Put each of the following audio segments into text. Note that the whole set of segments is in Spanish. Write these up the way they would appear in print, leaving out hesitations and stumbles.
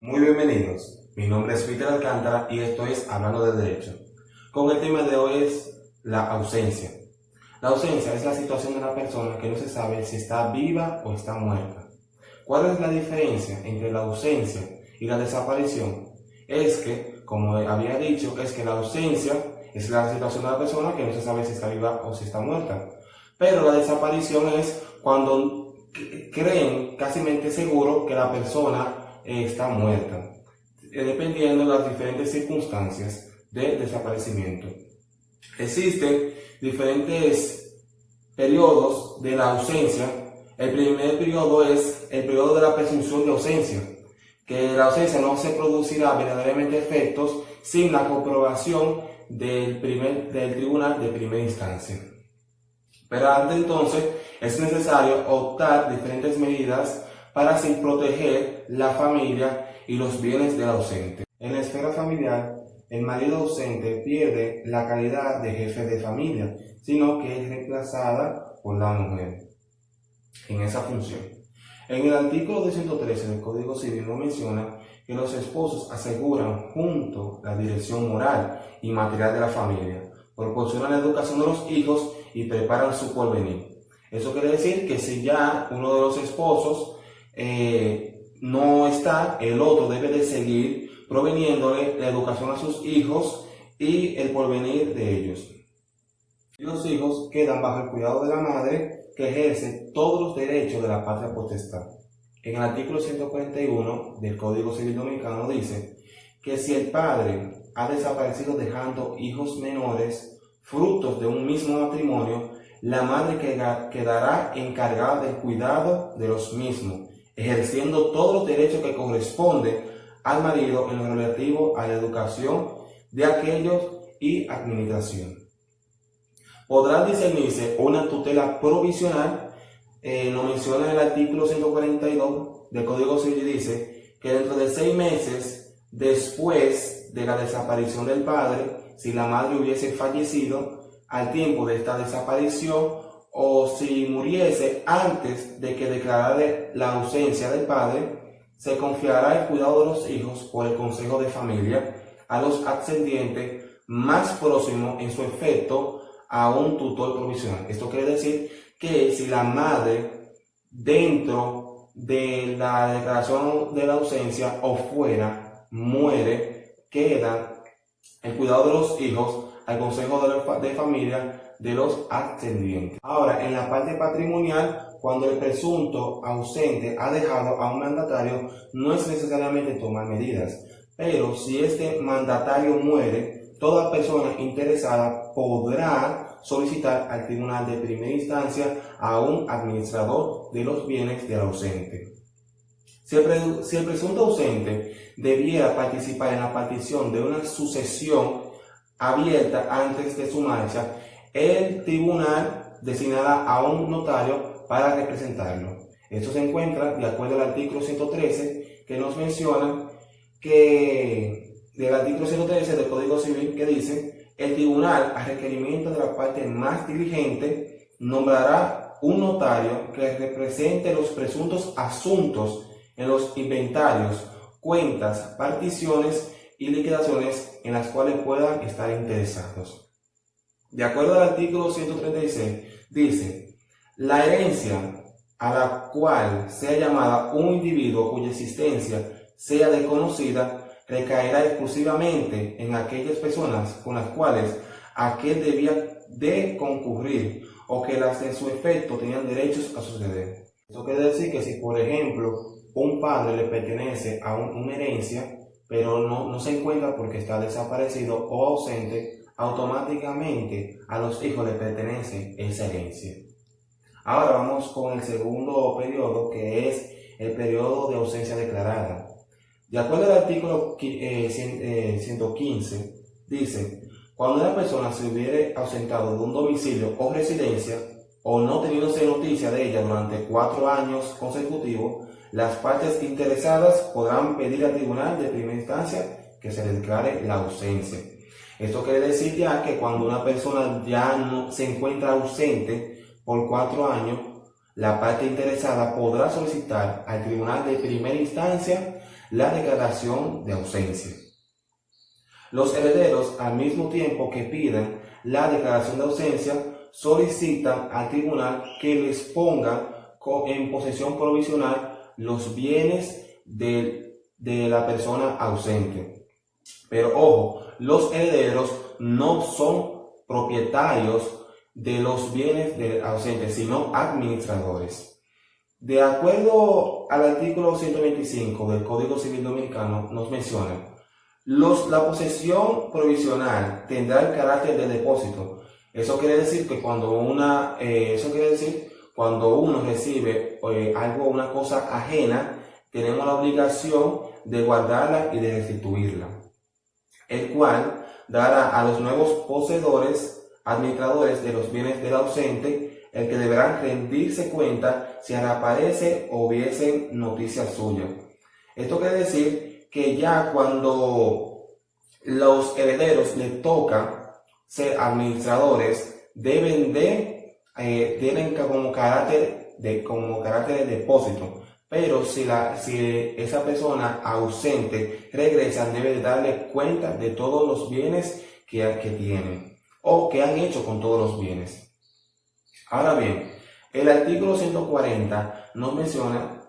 Muy bienvenidos, mi nombre es Peter Alcántara y esto es Hablando de Derecho. Con el tema de hoy es la ausencia. La ausencia es la situación de una persona que no se sabe si está viva o está muerta. ¿Cuál es la diferencia entre la ausencia y la desaparición? Es que, como había dicho, es que la ausencia es la situación de la persona que no se sabe si está viva o si está muerta. Pero la desaparición es cuando creen casi seguro que la persona está muerta, dependiendo de las diferentes circunstancias de desaparecimiento. Existen diferentes periodos de la ausencia. El primer periodo es el periodo de la presunción de ausencia, que la ausencia no se producirá verdaderamente efectos sin la comprobación del tribunal de primera instancia. Pero antes entonces es necesario optar diferentes medidas para así proteger la familia y los bienes del ausente. En la esfera familiar, el marido ausente pierde la calidad de jefe de familia, sino que es reemplazada por la mujer en esa función. En el artículo 213 del Código Civil nos menciona que los esposos aseguran junto la dirección moral y material de la familia, proporcionan la educación de los hijos y preparan su porvenir. Eso quiere decir que si ya uno de los esposos no está, el otro debe de seguir proveniéndole la educación a sus hijos y el porvenir de ellos. Y los hijos quedan bajo el cuidado de la madre, que ejerce todos los derechos de la patria potestad. En el artículo 141 del Código Civil Dominicano dice que si el padre ha desaparecido dejando hijos menores, frutos de un mismo matrimonio, la madre quedará encargada del cuidado de los mismos, ejerciendo todos los derechos que corresponden al marido en lo relativo a la educación de aquellos y administración. Podrá discernirse una tutela provisional, lo menciona en el artículo 142 del Código Civil, dice que dentro de 6 meses después de la desaparición del padre, si la madre hubiese fallecido al tiempo de esta desaparición o si muriese antes de que declarara la ausencia del padre, se confiará el cuidado de los hijos por el Consejo de Familia a los ascendientes más próximos en su efecto a un tutor provisional. Esto quiere decir que si la madre dentro de la declaración de la ausencia o fuera muere, queda el cuidado de los hijos al Consejo de Familia de los ascendientes. Ahora, en la parte patrimonial, cuando el presunto ausente ha dejado a un mandatario, no es necesariamente tomar medidas, pero si este mandatario muere, toda persona interesada podrá solicitar al tribunal de primera instancia a un administrador de los bienes del ausente. Si el presunto ausente debiera participar en la partición de una sucesión abierta antes de su marcha, el tribunal designará a un notario para representarlo. Esto se encuentra de acuerdo al artículo 113 que nos menciona que del artículo 113 del Código Civil, que dice: el tribunal, a requerimiento de la parte más diligente, nombrará un notario que represente los presuntos asuntos en los inventarios, cuentas, particiones y liquidaciones en las cuales puedan estar interesados. De acuerdo al artículo 136, dice: la herencia a la cual sea llamada un individuo cuya existencia sea desconocida recaerá exclusivamente en aquellas personas con las cuales aquel debía de concurrir o que las de su efecto tenían derechos a suceder. Esto quiere decir que si, por ejemplo, un padre le pertenece a una herencia, pero no se encuentra porque está desaparecido o ausente, automáticamente a los hijos le pertenece esa herencia. Ahora vamos con el segundo periodo, que es el periodo de ausencia declarada. De acuerdo al artículo 115, dice: cuando una persona se hubiere ausentado de un domicilio o residencia o no teniéndose noticia de ella durante 4 años consecutivos, las partes interesadas podrán pedir al tribunal de primera instancia que se le declare la ausencia. Esto quiere decir ya que cuando una persona ya no se encuentra ausente por 4 años, la parte interesada podrá solicitar al tribunal de primera instancia la declaración de ausencia. Los herederos, al mismo tiempo que piden la declaración de ausencia, solicitan al tribunal que les ponga en posesión provisional los bienes de la persona ausente. Pero ojo, los herederos no son propietarios de los bienes del ausente, sino administradores. De acuerdo al artículo 125 del Código Civil Dominicano, nos menciona: la posesión provisional tendrá el carácter de depósito. Eso quiere decir que cuando uno recibe una cosa ajena, tenemos la obligación de guardarla y de restituirla, el cual dará a los nuevos poseedores, administradores de los bienes del ausente, el que deberán rendirse cuenta si reaparece o hubiesen noticias suyas. Esto quiere decir que ya cuando los herederos les toca ser administradores, tienen como carácter de depósito. Pero si esa persona ausente regresa, debe de darle cuenta de todos los bienes que tienen o que han hecho con todos los bienes. Ahora bien, el artículo 140 nos menciona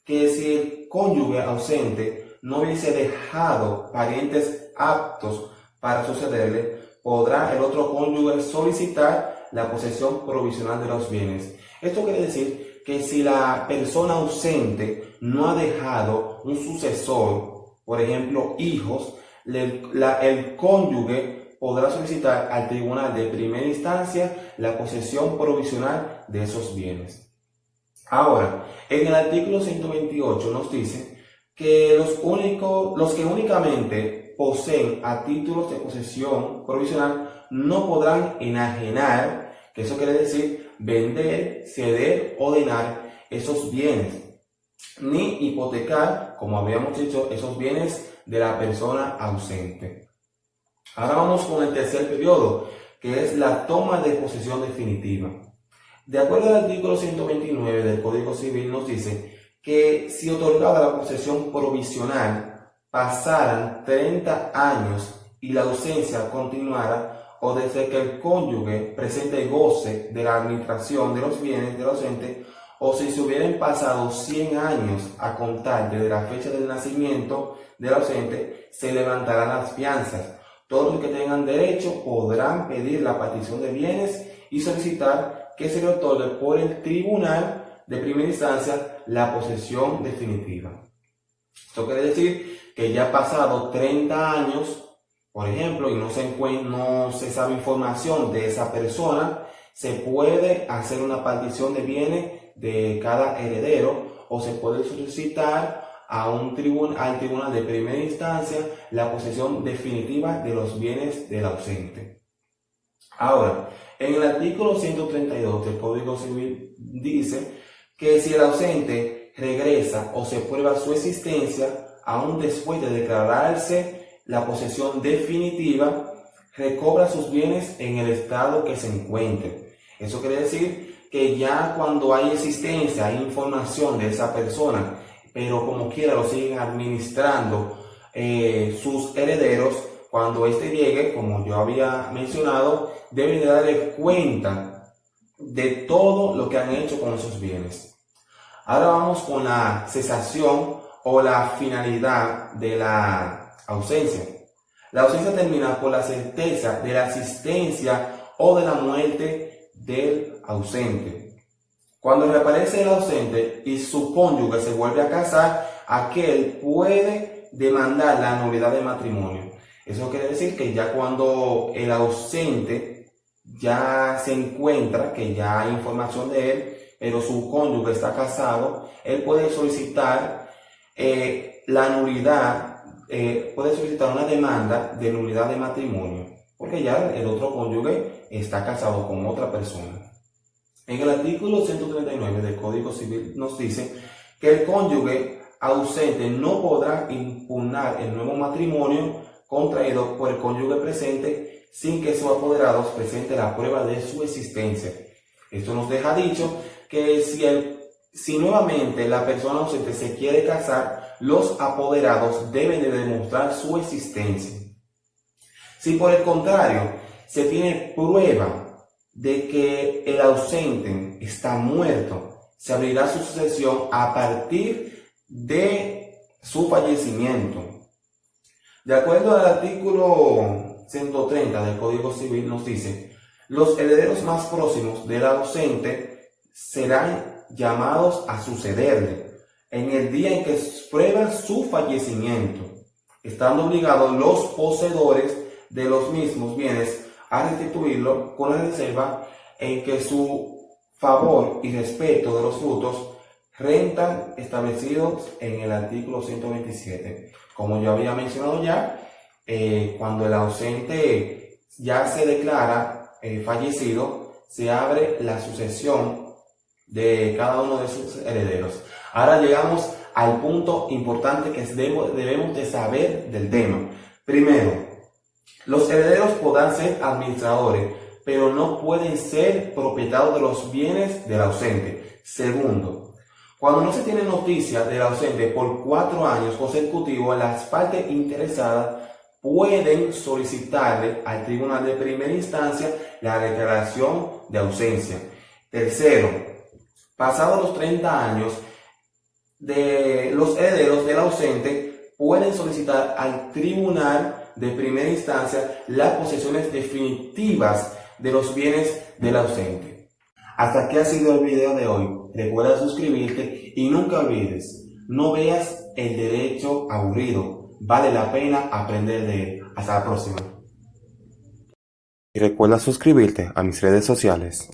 que si el cónyuge ausente no hubiese dejado parientes aptos para sucederle, podrá el otro cónyuge solicitar la posesión provisional de los bienes. Esto quiere decir que si la persona ausente no ha dejado un sucesor, por ejemplo, hijos, el cónyuge podrá solicitar al tribunal de primera instancia la posesión provisional de esos bienes. Ahora, en el artículo 128 nos dice que los que únicamente poseen a títulos de posesión provisional no podrán enajenar, que eso quiere decir vender, ceder o donar esos bienes, ni hipotecar, como habíamos dicho, esos bienes de la persona ausente. Ahora vamos con el tercer periodo, que es la toma de posesión definitiva. De acuerdo al artículo 129 del Código Civil nos dice que si otorgada la posesión provisional pasaran 30 años y la ausencia continuara, o desde que el cónyuge presente goce de la administración de los bienes del ausente, o si se hubieran pasado 100 años a contar desde la fecha del nacimiento del ausente, se levantarán las fianzas. Todos los que tengan derecho podrán pedir la partición de bienes y solicitar que se le otorgue por el tribunal de primera instancia la posesión definitiva. Esto quiere decir que ya pasado 30 años, por ejemplo, y no se sabe información de esa persona, se puede hacer una partición de bienes de cada heredero, o se puede solicitar al tribunal de primera instancia la posesión definitiva de los bienes del ausente. Ahora, en el artículo 132 del Código Civil dice que si el ausente regresa o se prueba su existencia, aún después de declararse la posesión definitiva, recobra sus bienes en el estado que se encuentre. Eso quiere decir que ya cuando hay existencia, hay información de esa persona, pero como quiera lo siguen administrando sus herederos, cuando éste llegue, como yo había mencionado, deben de darle cuenta de todo lo que han hecho con esos bienes. Ahora vamos con la cesación o la finalidad de la ausencia. La ausencia termina por la certeza de la asistencia o de la muerte del ausente. Cuando reaparece el ausente y su cónyuge se vuelve a casar, aquel puede demandar la nulidad de matrimonio. Eso quiere decir que ya cuando el ausente ya se encuentra, que ya hay información de él, pero su cónyuge está casado, él puede solicitar la nulidad, puede solicitar una demanda de nulidad de matrimonio, porque ya el otro cónyuge está casado con otra persona. En el artículo 139 del Código Civil nos dice que el cónyuge ausente no podrá impugnar el nuevo matrimonio contraído por el cónyuge presente sin que sus apoderados presenten la prueba de su existencia. Esto nos deja dicho que si nuevamente la persona ausente se quiere casar, los apoderados deben de demostrar su existencia. Si por el contrario se tiene prueba de que el ausente está muerto, se abrirá su sucesión a partir de su fallecimiento. De acuerdo al artículo 130 del Código Civil nos dice: los herederos más próximos del ausente serán llamados a sucederle en el día en que prueban su fallecimiento, estando obligados los poseedores de los mismos bienes a restituirlo con la reserva en que su favor y respeto de los frutos rentan establecidos en el artículo 127. Como yo había mencionado ya, cuando el ausente ya se declara fallecido, se abre la sucesión de cada uno de sus herederos. Ahora llegamos al punto importante que debemos de saber del tema. Primero, los herederos podrán ser administradores, pero no pueden ser propietarios de los bienes del ausente. Segundo, cuando no se tiene noticia del ausente por 4 años consecutivos, las partes interesadas pueden solicitarle al tribunal de primera instancia la declaración de ausencia. Tercero, pasados los 30 años, los herederos del ausente pueden solicitar al tribunal de primera instancia las posesiones definitivas de los bienes del ausente. Hasta aquí ha sido el video de hoy. Recuerda suscribirte y nunca olvides, no veas el derecho aburrido. Vale la pena aprender de él. Hasta la próxima. Y recuerda suscribirte a mis redes sociales.